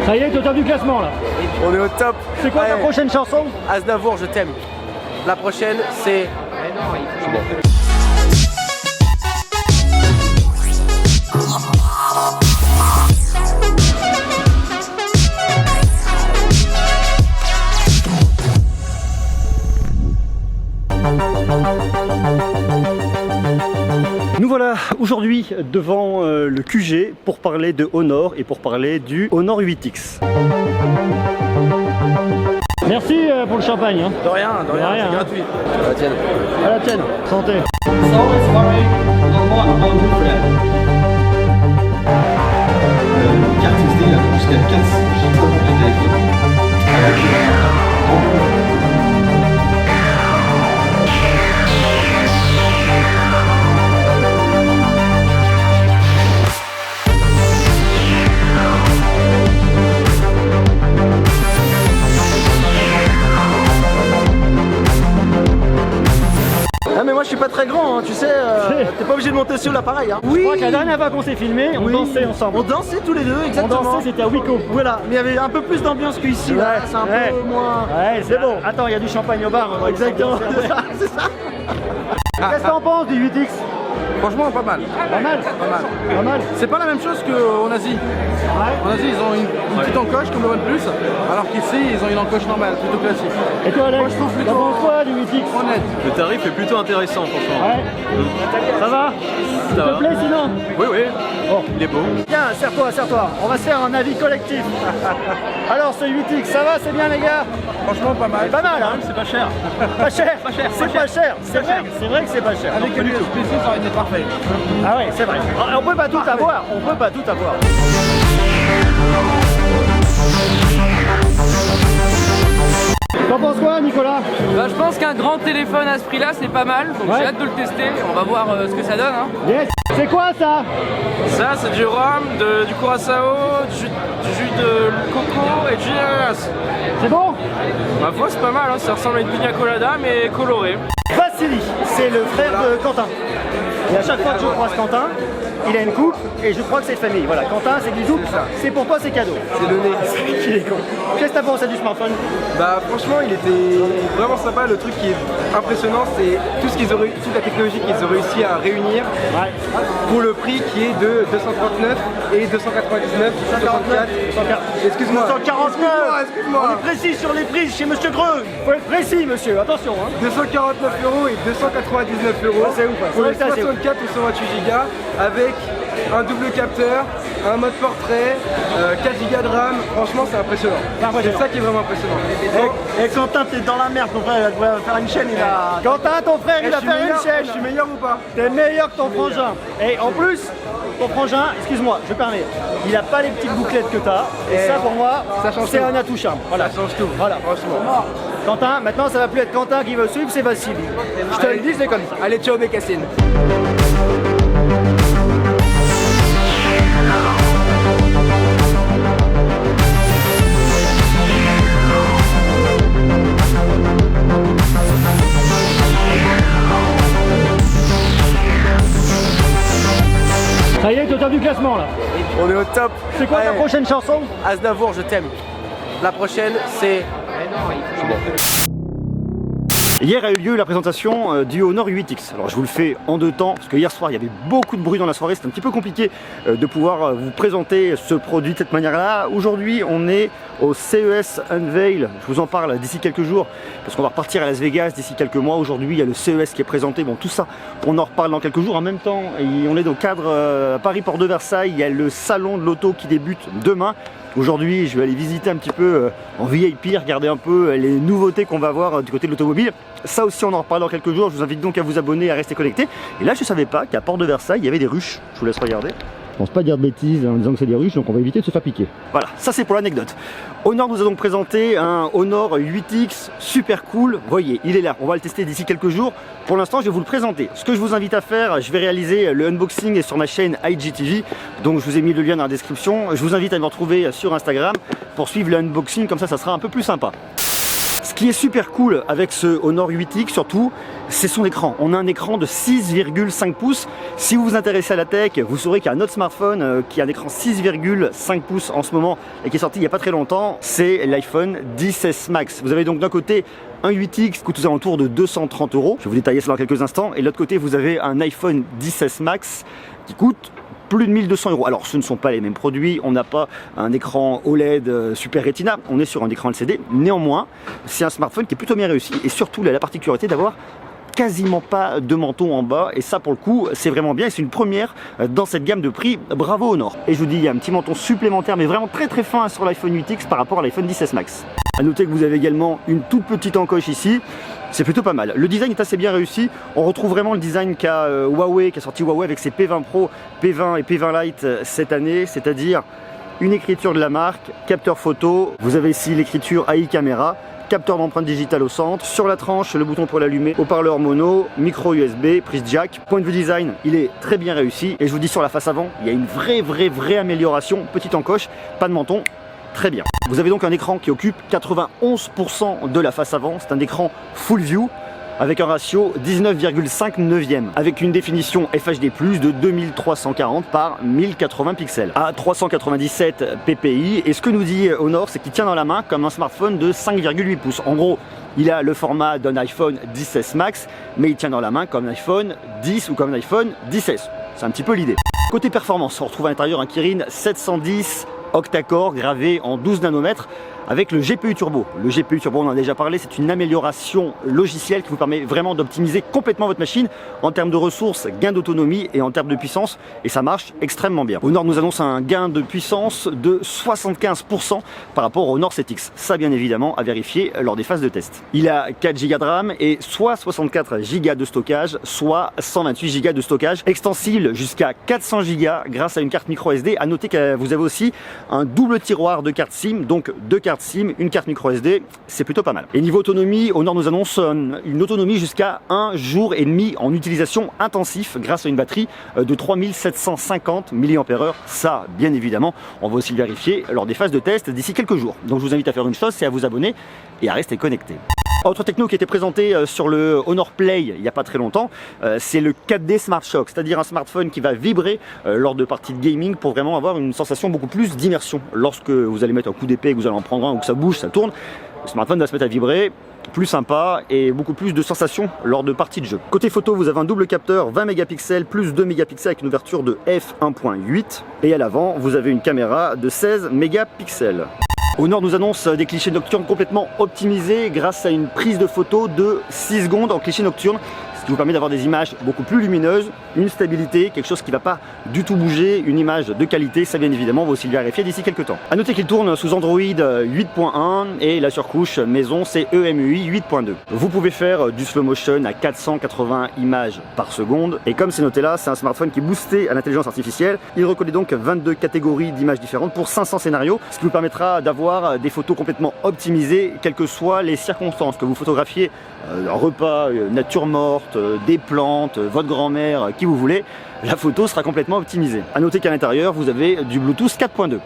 Ça y est, t'es au top du classement là. On est au top. C'est quoi ta prochaine chanson? Aznavour, je t'aime. La prochaine, c'est... Nous voilà aujourd'hui devant le QG pour parler de Honor et pour parler du Honor 8X. Merci pour le champagne. Hein. De rien, rien, c'est gratuit. À la tienne. À la tienne, santé. Carte SD là, jusqu'à 15 giga de téléphone. Ah mais moi je suis pas très grand, hein, tu sais, t'es pas obligé de monter sur l'appareil. Hein. Je crois que la dernière fois qu'on s'est filmé, on dansait ensemble. On dansait tous les deux, On exactement. dansait, c'était à Wico. Voilà, mais il y avait un peu plus d'ambiance qu'ici, là, c'est un peu moins... Ouais, c'est bon. Attends, il y a du champagne au bar. Exactement, c'est ça. Qu'est-ce que t'en penses du 8X? Franchement, pas mal. Pas mal. Pas mal. C'est pas la même chose qu'en Asie. Ouais. En Asie, ils ont une petite encoche comme le OnePlus, alors qu'ici, ils ont une encoche normale, plutôt classique. Et toi Alex, Moi, je trouve plutôt- t'en penses quoi du 8X? Honnête. Le tarif est plutôt intéressant, franchement. Ouais. Ça va? S'il Ça te va. plaît sinon? Oui, oui. Bon. Il est beau. Tiens, serre-toi. On va se faire un avis collectif. Alors ce 8X, ça va, c'est bien les gars? Franchement, pas mal. Pas mal hein? C'est pas cher. Pas cher. Pas cher, C'est pas pas cher. cher. C'est vrai que c'est pas cher. Avec le USB-C, ça aurait été parfait. Ah ouais, c'est vrai. On peut pas tout avoir. On peut pas tout avoir. T'en penses quoi Nicolas? Bah, je pense qu'un grand téléphone à ce prix-là, c'est pas mal. Donc Ouais. j'ai hâte de le tester. On va voir ce que ça donne. Hein. Yes. C'est quoi ça? Ça, c'est du rhum, du curaçao, du jus de coco et du ananas. C'est bon? Ma foi, c'est pas mal. Hein. Ça ressemble à une pina colada, mais colorée. Vassili, c'est le frère de Quentin. Et à chaque fois que je croise Quentin, il a une coupe et je crois que c'est de famille. Voilà, Quentin, c'est du tout. C'est pour toi, c'est cadeau. C'est donné. Il est con. Qu'est-ce que t'as pensé du smartphone? Bah franchement il était vraiment sympa, le truc qui est impressionnant c'est toute la technologie qu'ils ont réussi à réunir Ouais. pour le prix qui est de 239 et 299, 144. 149. Excuse-moi. 149. Excuse-moi. On est précis sur les prix chez Monsieur Creux. Faut être précis, monsieur. Attention. Hein. 249 € et 299 €. Ouais, c'est ouf, ouais. Pour C'est les vrai que ça, c'est 64 ou 128 Go avec un double capteur, un mode portrait, 4 Go de RAM. Franchement c'est impressionnant. C'est impressionnant. C'est ça qui est vraiment impressionnant. Et Quentin, t'es dans la merde, ton frère, il va faire une chaîne, il va... Quentin, ton frère, il va faire une chaîne. Je suis meilleur ou pas? T'es meilleur que ton frangin. Et en plus, ton frangin, excuse-moi, je permets, il a pas les petites bouclettes que t'as. Et ça, pour moi, ça change c'est tout. un atout charme. Voilà. Ça change tout. Voilà. Franchement. Quentin, maintenant, ça va plus être Quentin qui veut suivre, c'est Vassili. Je te le dis, c'est comme ça. Allez, ciao Bécassine. Ça y est, t'es au top du classement là. On est au top. C'est quoi ta Ouais. prochaine chanson? Aznavour, je t'aime. La prochaine, c'est... Hier a eu lieu la présentation du Honor 8X. Alors je vous le fais en deux temps parce que hier soir il y avait beaucoup de bruit dans la soirée, c'était un petit peu compliqué de pouvoir vous présenter ce produit de cette manière-là. Aujourd'hui on est au CES Unveil, je vous en parle d'ici quelques jours parce qu'on va repartir à Las Vegas d'ici quelques mois. Aujourd'hui il y a le CES qui est présenté, bon tout ça on en reparle dans quelques jours. En même temps on est dans le cadre Paris Porte de Versailles, il y a le salon de l'auto qui débute demain. Aujourd'hui, je vais aller visiter un petit peu en VIP, regarder un peu les nouveautés qu'on va avoir du côté de l'automobile. Ça aussi, on en reparle dans quelques jours. Je vous invite donc à vous abonner, à rester connectés. Et là, je ne savais pas qu'à Porte de Versailles, il y avait des ruches. Je vous laisse regarder. Je pense pas dire de bêtises en disant que c'est des ruches, donc on va éviter de se faire piquer. Voilà, ça c'est pour l'anecdote. Honor nous a donc présenté un Honor 8X super cool. Voyez, il est là, on va le tester d'ici quelques jours. Pour l'instant, je vais vous le présenter. Ce que je vous invite à faire, je vais réaliser le unboxing sur ma chaîne IGTV. Donc je vous ai mis le lien dans la description. Je vous invite à me retrouver sur Instagram pour suivre le unboxing, comme ça, ça sera un peu plus sympa. Ce Ce qui est super cool avec ce Honor 8X surtout, c'est son écran. On a un écran de 6,5 pouces. Si vous vous intéressez à la tech, vous saurez qu'il y a un autre smartphone qui a un écran 6,5 pouces en ce moment et qui est sorti il n'y a pas très longtemps, c'est l'iPhone XS Max. Vous avez donc d'un côté un 8X qui coûte aux alentours de 230 €. Je vais vous détailler ça dans quelques instants. Et de l'autre côté, vous avez un iPhone XS Max qui coûte plus de 1200 €. Alors ce ne sont pas les mêmes produits, on n'a pas un écran OLED Super Retina, on est sur un écran LCD. Néanmoins, c'est un smartphone qui est plutôt bien réussi et surtout il a la particularité d'avoir quasiment pas de menton en bas et ça pour le coup c'est vraiment bien et c'est une première dans cette gamme de prix. Bravo Honor. Et je vous dis, il y a un petit menton supplémentaire mais vraiment très fin sur l'iPhone 8X par rapport à l'iPhone XS Max. A noter que vous avez également une toute petite encoche ici. C'est plutôt pas mal. Le design est assez bien réussi. On retrouve vraiment le design qu'a Huawei, qui a sorti Huawei avec ses P20 Pro, P20 et P20 Lite cette année, c'est-à-dire une écriture de la marque, capteur photo. Vous avez ici l'écriture AI caméra, capteur d'empreinte digitale au centre. Sur la tranche, le bouton pour l'allumer, haut-parleur mono, micro USB, prise jack. Point de vue design, il est très bien réussi. Et je vous dis sur la face avant, il y a une vraie amélioration. Petite encoche, pas de menton. Très bien. Vous avez donc un écran qui occupe 91% de la face avant. C'est un écran full view avec un ratio 19,5/9, avec une définition FHD+, de 2340 par 1080 pixels à 397 ppi. Et ce que nous dit Honor, c'est qu'il tient dans la main comme un smartphone de 5,8 pouces. En gros, il a le format d'un iPhone XS Max, mais il tient dans la main comme un iPhone 10 ou comme un iPhone XS. C'est un petit peu l'idée. Côté performance, on retrouve à l'intérieur un Kirin 710 octa-core gravé en 12 nanomètres avec le GPU Turbo. Le GPU Turbo, on en a déjà parlé, c'est une amélioration logicielle qui vous permet vraiment d'optimiser complètement votre machine en termes de ressources, gain d'autonomie et en termes de puissance, et ça marche extrêmement bien. Honor nous annonce un gain de puissance de 75% par rapport au Honor 7X. Ça, bien évidemment, à vérifier lors des phases de test. Il a 4 Go de RAM et soit 64 Go de stockage, soit 128 Go de stockage, extensible jusqu'à 400 Go grâce à une carte micro SD. À noter que vous avez aussi un double tiroir de carte SIM, donc deux cartes SIM, une carte micro SD, c'est plutôt pas mal. Et niveau autonomie, Honor nous annonce une autonomie jusqu'à 1 jour et demi en utilisation intensif grâce à une batterie de 3750 mAh. Ça, bien évidemment, on va aussi le vérifier lors des phases de test d'ici quelques jours. Donc je vous invite à faire une chose, c'est à vous abonner et à rester connecté. Autre techno qui était présenté sur le Honor Play il n'y a pas très longtemps, c'est le 4D Smart Shock, c'est-à-dire un smartphone qui va vibrer lors de parties de gaming pour vraiment avoir une sensation beaucoup plus d'immersion. Lorsque vous allez mettre un coup d'épée, que vous allez en prendre un ou que ça bouge, ça tourne, le smartphone va se mettre à vibrer, plus sympa et beaucoup plus de sensations lors de parties de jeu. Côté photo, vous avez un double capteur 20 mégapixels plus 2 mégapixels avec une ouverture de f1.8 et à l'avant, vous avez une caméra de 16 mégapixels. Honor nous annonce des clichés nocturnes complètement optimisés grâce à une prise de photo de 6 secondes en cliché nocturne, ce qui vous permet d'avoir des images beaucoup plus lumineuses, une stabilité, quelque chose qui ne va pas du tout bouger, une image de qualité, ça bien évidemment on va aussi le vérifier d'ici quelques temps. A noter qu'il tourne sous Android 8.1 et la surcouche maison c'est EMUI 8.2. Vous pouvez faire du slow motion à 480 images par seconde et comme c'est noté là, c'est un smartphone qui est boosté à l'intelligence artificielle. Il reconnaît donc 22 catégories d'images différentes pour 500 scénarios, ce qui vous permettra d'avoir des photos complètement optimisées, quelles que soient les circonstances, que vous photographiez un repas, nature morte, des plantes, votre grand-mère, qui vous voulez, la photo sera complètement optimisée. A noter qu'à l'intérieur, vous avez du Bluetooth 4.2.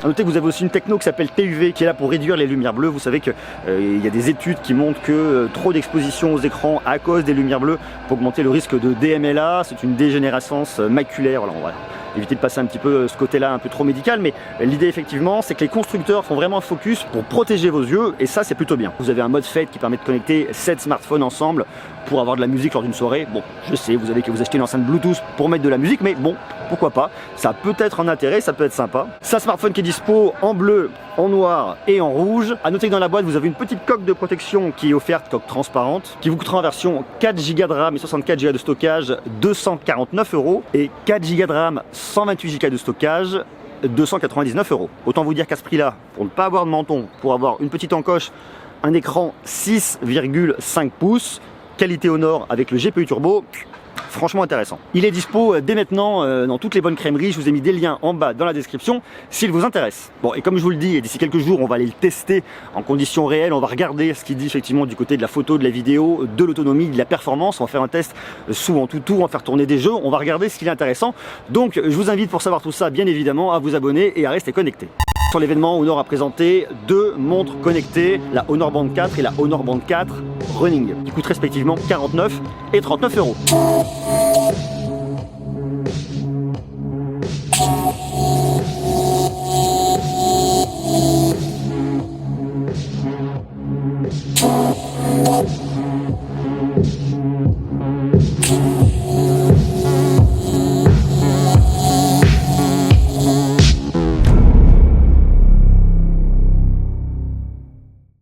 A noter que vous avez aussi une techno qui s'appelle TUV qui est là pour réduire les lumières bleues. Vous savez qu'il y a des études qui montrent que trop d'exposition aux écrans à cause des lumières bleues peut augmenter le risque de DMLA. C'est une dégénérescence maculaire. Alors, on va éviter de passer un petit peu ce côté-là un peu trop médical, mais l'idée effectivement c'est que les constructeurs font vraiment un focus pour protéger vos yeux et ça c'est plutôt bien. Vous avez un mode fade qui permet de connecter 7 smartphones ensemble pour avoir de la musique lors d'une soirée. Bon, je sais, vous avez que vous achetez une enceinte Bluetooth pour mettre de la musique, mais bon, pourquoi pas, ça peut être un intérêt, ça peut être sympa. C'est un smartphone qui est dispo en bleu, en noir et en rouge. A noter que dans la boîte vous avez une petite coque de protection qui est offerte, coque transparente, qui vous coûtera en version 4 Go de RAM et 64 Go de stockage 249 € et 4 Go de RAM 128 Go de stockage 299 €. Autant vous dire qu'à ce prix-là, pour ne pas avoir de menton, pour avoir une petite encoche, un écran 6,5 pouces, qualité Honor avec le GPU Turbo, franchement intéressant. Il est dispo dès maintenant dans toutes les bonnes crèmeries, je vous ai mis des liens en bas dans la description s'il vous intéresse. Bon, et comme je vous le dis, d'ici quelques jours on va aller le tester en conditions réelles, on va regarder ce qu'il dit effectivement du côté de la photo, de la vidéo, de l'autonomie, de la performance, on va faire un test sous en tout tour, on va faire tourner des jeux, on va regarder ce qu'il est intéressant. Donc je vous invite pour savoir tout ça bien évidemment à vous abonner et à rester connecté. Sur l'événement, Honor a présenté deux montres connectées, la Honor Band 4 et la Honor Band 4 Running, qui coûtent respectivement 49 et 39 euros.